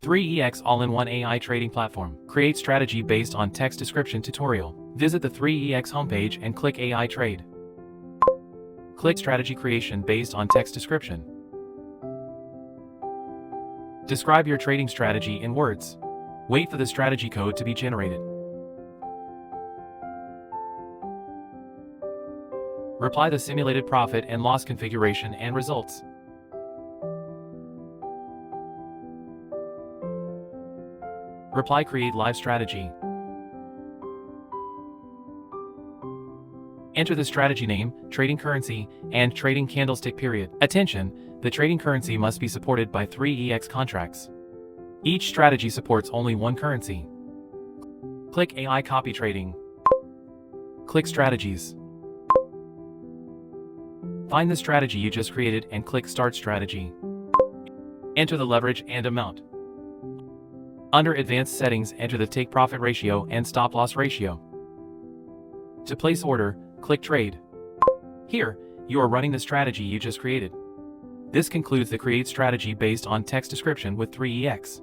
3EX all-in-one AI trading platform. Create strategy based on text description tutorial. Visit the 3EX homepage and click AI Trade. Click strategy creation based on text description. Describe your trading strategy in words. Wait for the strategy code to be generated. Reply the simulated profit and loss configuration and results. Reply create live strategy. Enter the strategy name, trading currency, and trading candlestick period. Attention, the trading currency must be supported by 3EX contracts. Each strategy supports only one currency. Click AI copy trading. Click strategies. Find the strategy you just created and click start strategy. Enter the leverage and amount. Under advanced settings, enter the take profit ratio and stop loss ratio. To place order, click trade. Here, you are running the strategy you just created. This concludes the create strategy based on text description with 3EX.